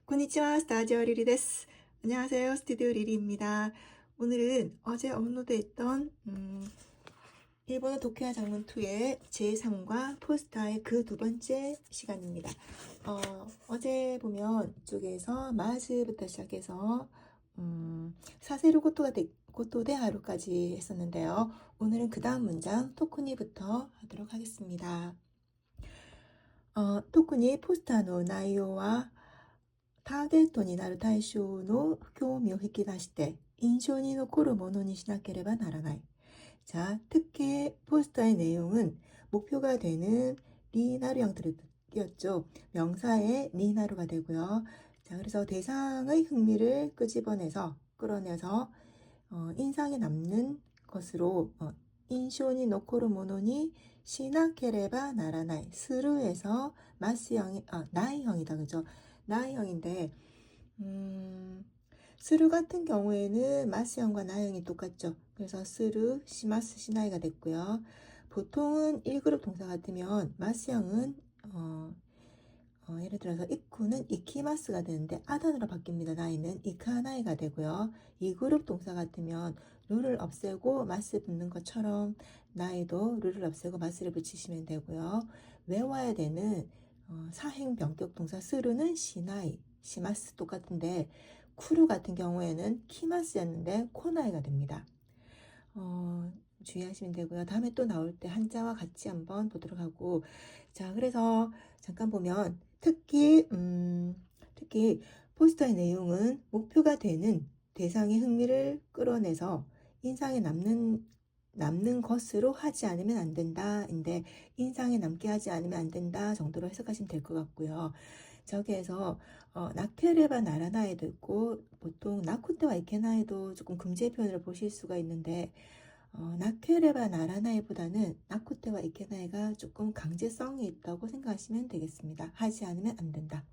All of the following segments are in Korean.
konnichiwa, 스타디오 리리です. 안녕하세요, 스튜디오 리리입니다. 오늘은 어제 업로드했던 일본어 독해와 장문 2의 제3과 포스타의 그 두 번째 시간입니다. 어제 보면 이쪽에서 마즈부터 시작해서 사세로 고토데 하루까지 했었는데요. 오늘은 그 다음 문장 토쿠니부터 하도록 하겠습니다. 토쿠니 포스타의 내용과 ターゲットになる対象の興味を引き出して印象に残るものにしなければならない. 자, 특히 포스터의 내용은 목표가 되는 리나루 형태였죠. 명사의 리나루가 되고요. 자, 그래서 대상의 흥미를 끌어내서 인상에 남는 것으로 인쇼니 노코르 모노니 시나케레바 나라나이 스루에서 마스형이 나이형이다 그죠? 나이형인데 스루 같은 경우에는 마스형과 나이형이 똑같죠. 그래서 스루, 시마스, 시나이가 됐고요. 보통은 1그룹 동사 같으면 마스형은 예를 들어서 이쿠는 이키마스가 되는데 아단으로 바뀝니다. 나이는 이카나이가 되고요. 2그룹 동사 같으면 루를 없애고 마스 붙는 것처럼 나이도 루를 없애고 마스를 붙이시면 되고요. 외워야 되는 사행 병격 동사 스루는 시나이, 시마스 똑같은데 쿠루 같은 경우에는 키마스였는데 코나이가 됩니다. 주의하시면 되고요. 다음에 또 나올 때 한자와 같이 한번 보도록 하고, 자, 그래서 잠깐 보면 특히 포스터의 내용은 목표가 되는 대상의 흥미를 끌어내서 인상에 남는 것으로 하지 않으면 안 된다인데 인상에 남게 하지 않으면 안 된다 정도로 해석하시면 될 것 같고요. 저기에서 나케레바 나라나에도 있고 보통 나쿠테와 이케나에도 조금 금지의 표현을 보실 수가 있는데 나케레바 나라나이보다는 나쿠테와 이케나이가 조금 강제성이 있다고 생각하시면 되겠습니다. 하지 않으면 안 된다.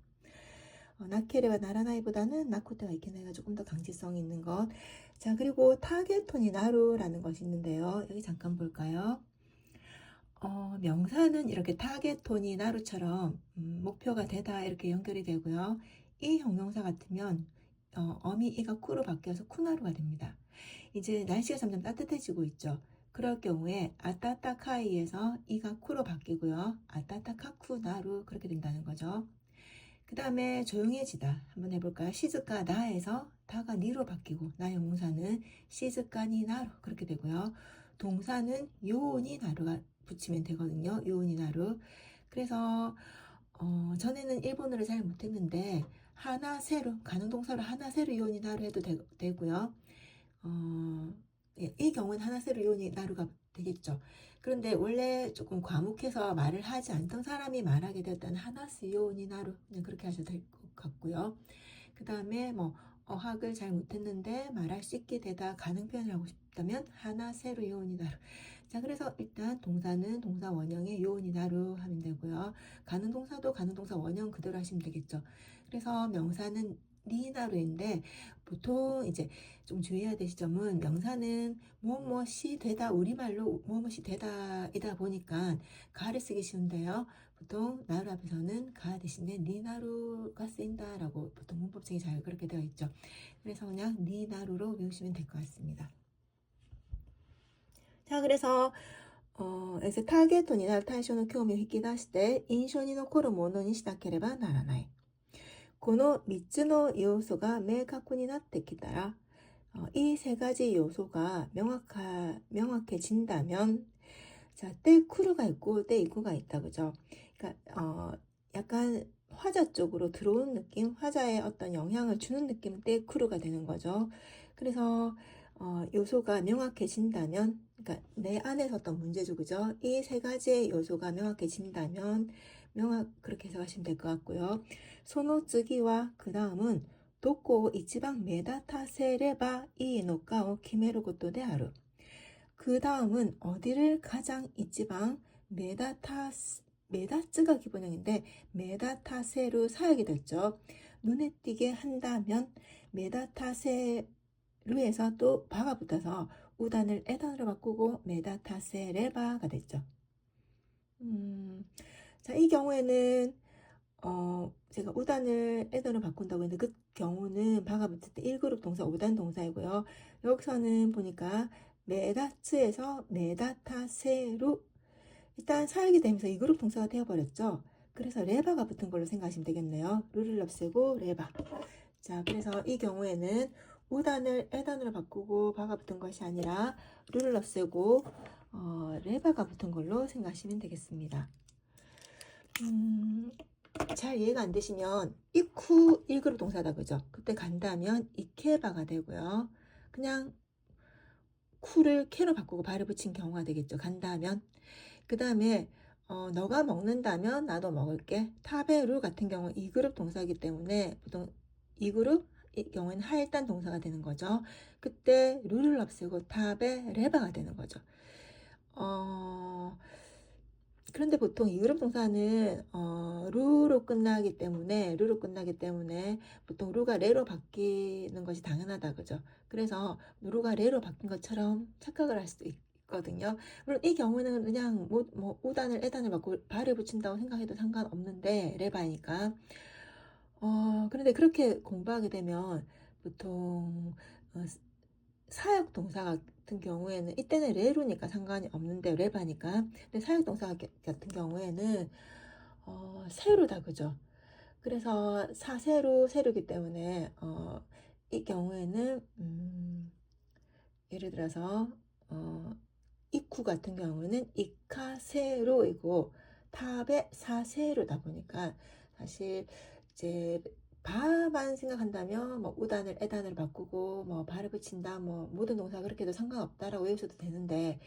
나케레바 나라나이보다는 나쿠테와 이케나이가 조금 더 강제성이 있는 것. 자, 그리고 타게토니 나루라는 것이 있는데요. 여기 잠깐 볼까요? 명사는 이렇게 타게토니 나루처럼 목표가 되다 이렇게 연결이 되고요. 이 형용사 같으면 어미 이가 쿠로 바뀌어서 쿠나루가 됩니다. 이제 날씨가 점점 따뜻해지고 있죠. 그럴 경우에 아따타카이에서 이가 쿠로 바뀌고요. 아따타카쿠 나루 그렇게 된다는 거죠. 그 다음에 조용해지다 한번 해볼까요? 시즈카 나에서 다가 니로 바뀌고 나 형용사는 시즈카니 나루 그렇게 되고요. 동사는 요니 나루가 붙이면 되거든요. 요니 나루. 그래서 전에는 일본어를 잘 못했는데 하나 세로 가능 동사로 하나 세로 요니 나루 해도 되고요. 이 경우는 하나 세로 요니 나루가 되겠죠. 그런데 원래 조금 과묵해서 말을 하지 않던 사람이 말하게 되었다는 하나스 요니 나루 그냥 그렇게 하셔도 될 것 같고요. 그 다음에 뭐 어학을 잘 못했는데 말할 수 있게 되다 가능 표현을 하고 싶다면 하나 세로 요니 나루. 자, 그래서 일단 동사는 동사 원형의 요니 나루 하면 되고요. 가능 동사도 가능 동사 원형 그대로 하시면 되겠죠. 그래서 명사는 니나루인데 보통 이제 좀 주의해야 될 점은 명사는 무엇이 되다 우리말로 무엇이 되다이다 보니까 가를 쓰기 쉬운데요. 보통 나루 앞에서는 가 대신에 니나루가 쓰인다라고 보통 문법책이 잘 그렇게 되어 있죠. 그래서 그냥 니나루로 외우시면 될 것 같습니다. 자, 그래서ターゲットになる対象の興味を引き出して印象に残るものにしなければならない。この3つの要素が明確になってきたら이 세 가지 요소가 명확해진다면 자, 때 쿠르가 있고 때 이쿠가 있다 그죠? 그러니까 약간 화자 쪽으로 들어오는 느낌, 화자의 어떤 영향을 주는 느낌은 때 쿠르가 되는 거죠. 그래서 요소가 명확해진다면, 그러니까 내 안에서 어떤 문제죠, 그죠? 이 세 가지의 요소가 명확해진다면 그렇게 해석하시면 될 것 같고요. 소노次와 그 다음은 どこを一番目立たせればいいのかを決めることである. 그 다음은 어디를 가장 이치방 메다츠가 기본형인데 메다타세로 사역이 됐죠. 눈에 띄게 한다면 메다타세루에서 또 바가 붙어서 우단을 에단으로 바꾸고 메다타세레바가 됐죠. 자, 이 경우에는 제가 우단을 애단으로 바꾼다고 했는데 그 경우는 바가 붙을 때 1그룹 동사 5단 동사이고요. 여기서는 보니까 메다츠에서 메다타세로 일단 사역이 되면서 2그룹 동사가 되어버렸죠. 그래서 레바가 붙은 걸로 생각하시면 되겠네요. 루를 없애고 레바. 자, 그래서 이 경우에는 우단을 애단으로 바꾸고 바가 붙은 것이 아니라 루를 없애고 레바가 붙은 걸로 생각하시면 되겠습니다. 잘 이해가 안 되시면 이쿠 1그룹 동사다 그죠? 그때 간다면 이케바가 되고요. 그냥 쿠를 케로 바꾸고 발을 붙인 경우가 되겠죠. 간다면. 그 다음에 너가 먹는다면 나도 먹을게. 타베루 같은 경우는 2그룹 동사이기 때문에 보통 2그룹 이 경우에는 하일단 동사가 되는 거죠. 그때 루를 없애고 타베 레바가 되는 거죠. 그런데 보통 2그룹 동사는 루로 끝나기 때문에 보통 루가 레로 바뀌는 것이 당연하다 그죠? 그래서 루가 레로 바뀐 것처럼 착각을 할 수도 있거든요. 물론 이 경우는 그냥 뭐 우단을 애단을 받고 발을 붙인다고 생각해도 상관없는데 레바니까. 그런데 그렇게 공부하게 되면 보통 사역 동사 같은 경우에는 이때는 레루니까 상관이 없는데 레바니까. 근데 사역 동사 같은 경우에는 세루다 그죠? 그래서 사세루 세루기 때문에 이 경우에는 예를 들어서 이쿠 같은 경우는 이카세로이고 탑의 사세로다 보니까 사실 이제 바만 생각한다면 뭐 우단을 애단으로 바꾸고 뭐 발을 붙인다 뭐 모든 동사 그렇게 해도 상관없다라고 외우셔도 되는데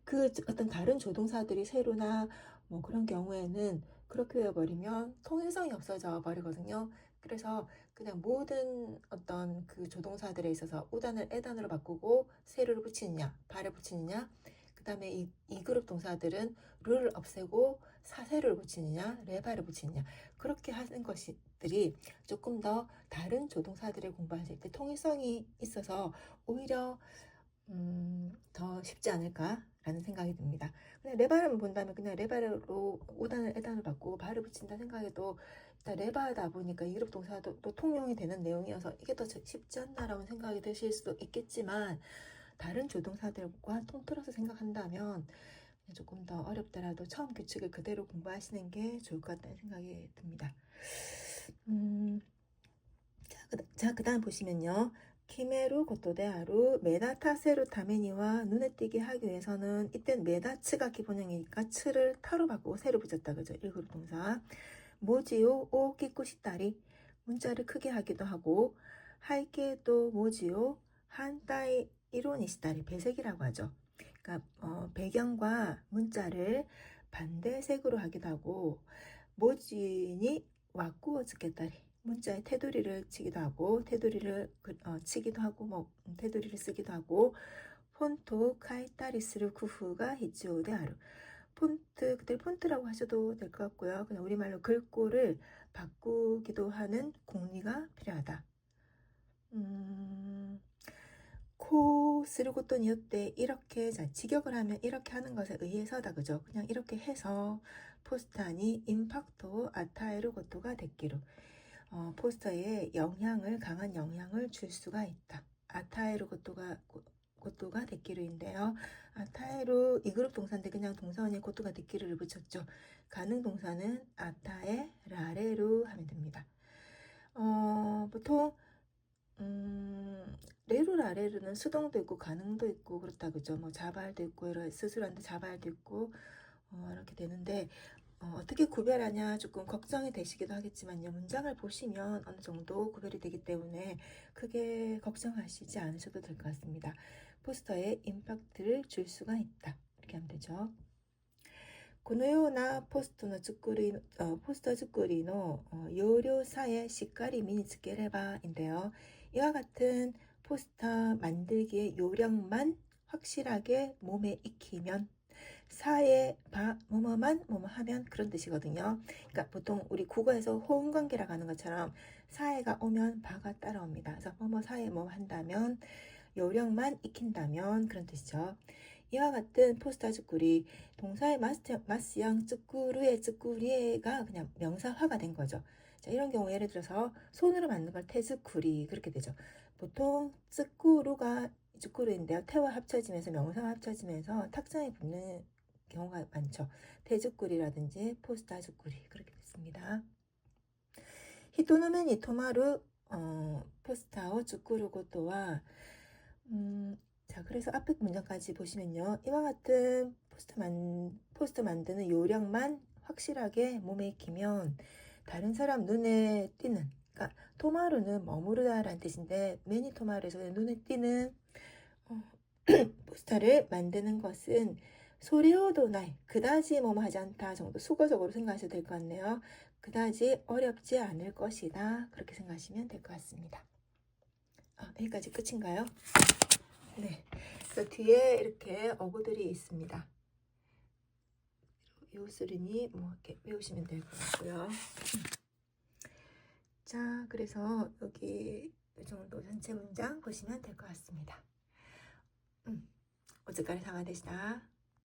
그 어떤 다른 조동사들이 세로나 뭐 그런 경우에는 그렇게 외워버리면 통일성이 없어져 버리거든요. 그래서 그냥 모든 어떤 그 조동사들에 있어서 우단을 애단으로 바꾸고 세로를 붙이느냐 발을 붙이느냐 그 다음에 이 그룹 동사들은 를 없애고 사세를 붙이느냐 레바를 붙이느냐 그렇게 하는 것들이 조금 더 다른 조동사들을 공부하실 때 통일성이 있어서 오히려 더 쉽지 않을까라는 생각이 듭니다. 그냥 레바를 본다면 그냥 레바로 우단을 애단을 받고 발을 붙인다 생각해도 일단 레바다 보니까 2그룹 동사도 또 통용이 되는 내용이어서 이게 더 쉽지 않나라고 생각이 드실 수도 있겠지만 다른 조동사들과 통틀어서 생각한다면 조금 더 어렵더라도 처음 규칙을 그대로 공부하시는 게 좋을 것 같다는 생각이 듭니다. 자, 그 다음 보시면요. 키메루 고토데아루 메다타세루 타메니와 눈에 띄게 하기 위해서는 이땐 메다츠가 기본형이니까 츠를 타로 바꾸고 세로 붙였다 그죠? 1그룹 동사. 모지오 오 끼꾸시다리 문자를 크게 하기도 하고 할게도 모지오 한따이 이로니시다리 배색이라고 하죠. 그러니까 배경과 문자를 반대색으로 하기도 하고 모지니 와꾸어 즈겠다리 문자에 테두리를 치기도 하고 테두리를 치기도 하고 뭐 테두리를 쓰기도 하고 폰토 카이타리스루 쿠후가 히치오데 아루 폰트 그때 폰트라고 하셔도 될 것 같고요. 그냥 우리말로 글꼴을 바꾸기도 하는 공리가 필요하다. 코 쓰르고또 니었대 이렇게 자 직역을 하면 이렇게 하는 것에 의해서다 그죠? 그냥 이렇게 해서 포스타니 임팍토 아타에르 고토가 됐기로 포스터에 강한 영향을 줄 수가 있다. 아타에르 고토가 됐기로인데요. 아타에르 2그룹 동사인데 그냥 동사원에 고토가 됐기로를 붙였죠. 가능 동사는 아타에 라레루 하면 됩니다. 보통 레루 라레루는 수동도 있고 가능도 있고 그렇다 그죠? 뭐 자발도 있고 스스로한테 자발도 있고 이렇게 되는데 어떻게 구별하냐 조금 걱정이 되시기도 하겠지만요. 문장을 보시면 어느 정도 구별이 되기 때문에 크게 걱정하시지 않으셔도 될 것 같습니다. 포스터에 임팩트를 줄 수가 있다. 이렇게 하면 되죠. このようなポスター作りの要領さえしっかり身につければいいんだよ. 이와 같은 포스터 만들기의 요령만 확실하게 몸에 익히면 사에 뭐뭐만 뭐뭐하면 그런 뜻이거든요. 그러니까 보통 우리 국어에서 호응관계라고 하는 것처럼 사에가 오면 바가 따라옵니다. 그래서 뭐뭐 사에 뭐 한다면 요령만 익힌다면 그런 뜻이죠. 이와 같은 포스타 쭈꾸리, 동사의 마스양 쭈꾸루의 쭈꾸리에가 그냥 명사화가 된 거죠. 자, 이런 경우 예를 들어서 손으로 만든 걸 태즈쿠리 그렇게 되죠. 보통 쭈꾸루가 쭈꾸루인데요. 태와 합쳐지면서 명사와 합쳐지면서 탁자에 붙는 경우가 많죠. 태즈쿠리라든지 포스타 쭈꾸리 그렇게 됐습니다. 히토노메니 토마루 포스타오 쭈꾸루 고토와 자, 그래서 앞에 문장까지 보시면요. 이와 같은 포스터 만드는 요령만 확실하게 몸에 익히면 다른 사람 눈에 띄는, 그러니까 토마루는 머무르다라는 뜻인데 매니 토마루에서 눈에 띄는 포스터를 만드는 것은 소레오도 나이, 그다지 하지 않다 정도 수거적으로 생각하셔도 될 것 같네요. 그다지 어렵지 않을 것이다. 그렇게 생각하시면 될 것 같습니다. 여기까지 끝인가요? 네. 그 뒤에 이렇게 어구들이 있습니다. 요스르니 이렇게 외우시면 될 것 같고요. 자, 그래서 여기 이 정도 전체 문장 보시면 될 것 같습니다. お疲れ様でした。